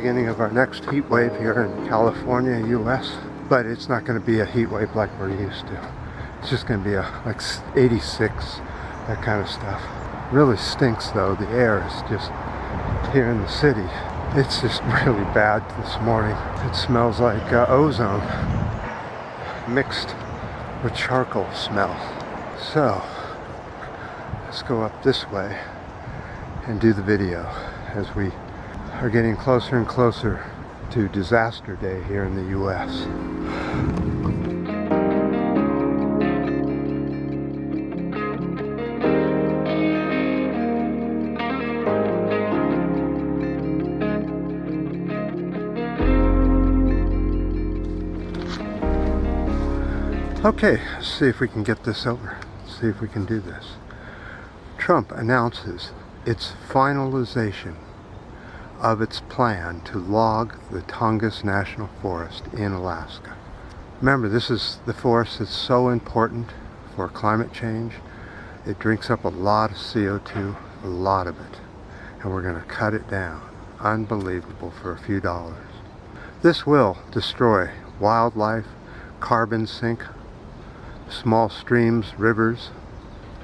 beginning of our next heat wave here in California, US, but it's not going to be a heat wave like we're used to. It's just going to be like 86, that kind of stuff. Really stinks though. The air is just here in the city. It's just really bad this morning. It smells like ozone mixed with charcoal smell. So let's go up this way and do the video as we are getting closer and closer to disaster day here in the US. Okay, let's see if we can get this over. Let's see if we can do this. Trump announces its finalization of its plan to log the Tongass National Forest in Alaska. Remember, this is the forest that's so important for climate change. It drinks up a lot of CO2, a lot of it, and we're going to cut it down. Unbelievable for a few dollars. This will destroy wildlife, carbon sink, small streams, rivers,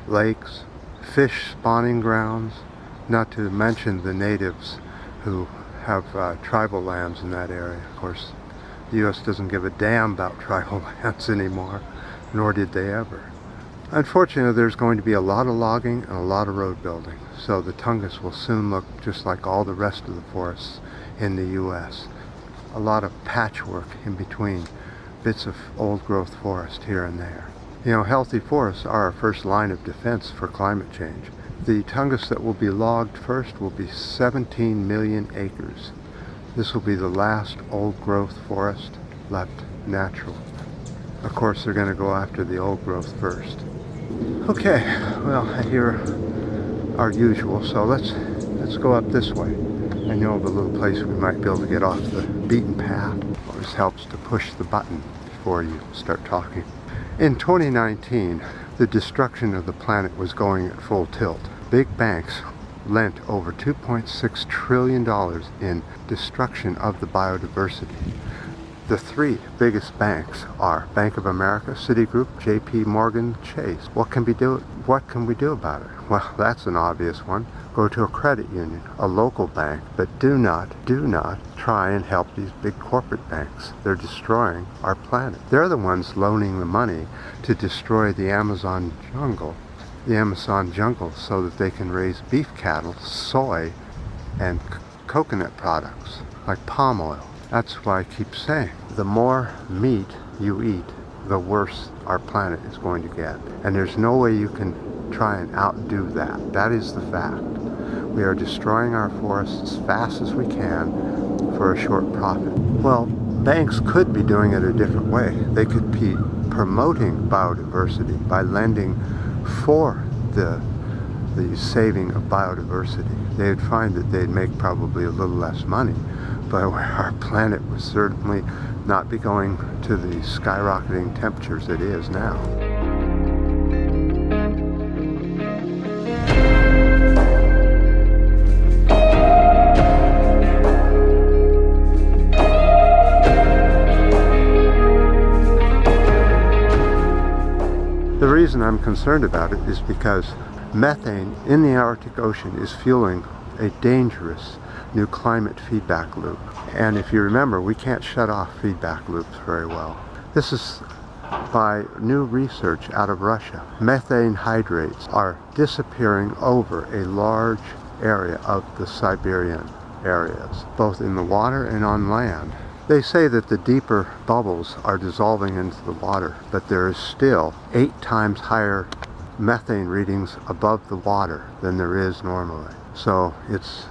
lakes, fish spawning grounds, not to mention the natives who have tribal lands in that area. Of course, the U.S. doesn't give a damn about tribal lands anymore, nor did they ever. Unfortunately, there's going to be a lot of logging and a lot of road building, so the Tongass will soon look just like all the rest of the forests in the U.S. A lot of patchwork in between bits of old growth forest here and there. You know, healthy forests are our first line of defense for climate change. The Tongass that will be logged first will be 17 million acres. This will be the last old growth forest left natural. Of course, they're going to go after the old growth first. Okay, well, I hear our usual, so let's go up this way. I know of a little place we might be able to get off the beaten path. Always helps to push the button before you start talking. In 2019, the destruction of the planet was going at full tilt. Big banks lent over $2.6 trillion in destruction of the biodiversity. The three biggest banks are Bank of America, Citigroup, JP Morgan Chase. What can we do about it? Well, that's an obvious one. Go to a credit union, a local bank, but do not try and help these big corporate banks. They're destroying our planet. They're the ones loaning the money to destroy the Amazon jungle so that they can raise beef cattle, soy, and coconut products like palm oil. That's why I keep saying, the more meat you eat, the worse our planet is going to get. And there's no way you can try and outdo that. That is the fact. We are destroying our forests as fast as we can for a short profit. Well, banks could be doing it a different way. They could be promoting biodiversity by lending for the saving of biodiversity. They'd find that they'd make probably a little less money, but our planet would certainly not be going to the skyrocketing temperatures it is now. The reason I'm concerned about it is because methane in the Arctic Ocean is fueling a dangerous new climate feedback loop. And if you remember, we can't shut off feedback loops very well. This is by new research out of Russia. Methane hydrates are disappearing over a large area of the Siberian areas, both in the water and on land. They say that the deeper bubbles are dissolving into the water, but there is still 8 times higher methane readings above the water than there is normally. So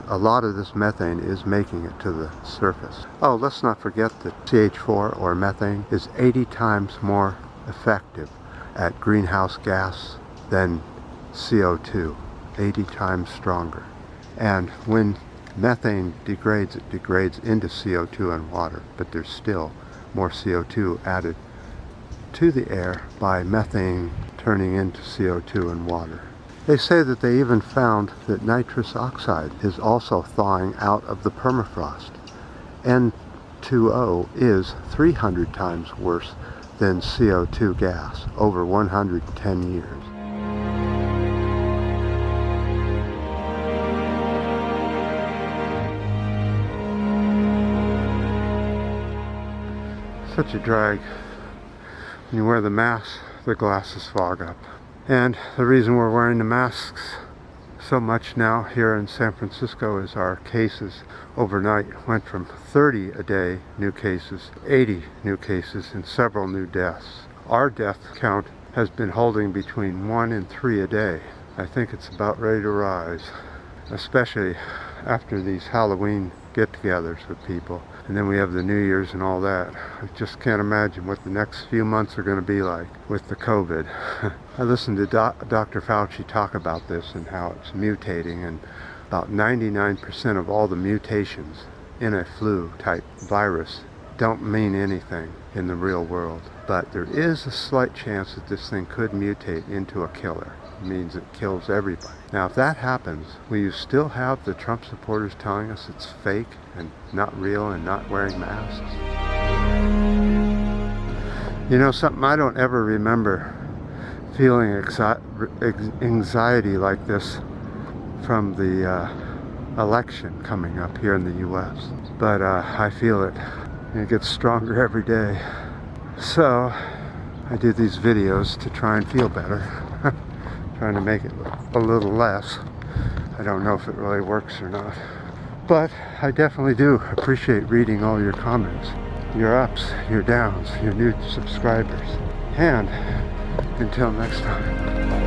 a lot of this methane is making it to the surface. Oh, let's not forget that CH4 or methane is 80 times more effective at greenhouse gas than CO2, 80 times stronger. And when methane degrades, it degrades into CO2 and water, but there's still more CO2 added to the air by methane turning into CO2 and water. They say that they even found that nitrous oxide is also thawing out of the permafrost N2O is 300 times worse than CO2 gas over 110 years. Such a drag. When you wear the mask, the glasses fog up. And the reason we're wearing the masks so much now here in San Francisco is our cases overnight went from 30 a day new cases, 80 new cases, and several new deaths. Our death count has been holding between 1 and 3 a day. I think it's about ready to rise, especially after these Halloween get-togethers with people. And then we have the New Year's and all that. I just can't imagine what the next few months are going to be like with the COVID. I listened to Dr. Fauci talk about this and how it's mutating, and about 99% of all the mutations in a flu-type virus don't mean anything in the real world. But there is a slight chance that this thing could mutate into a killer. It means it kills everybody. Now, if that happens, will you still have the Trump supporters telling us it's fake and not real and not wearing masks? You know, something I don't ever remember feeling anxiety like this from the election coming up here in the U.S. But I feel it, and it gets stronger every day. So I do these videos to try and feel better. Trying to make it a little less. I don't know if it really works or not. But I definitely do appreciate reading all your comments, your ups, your downs, your new subscribers. And until next time.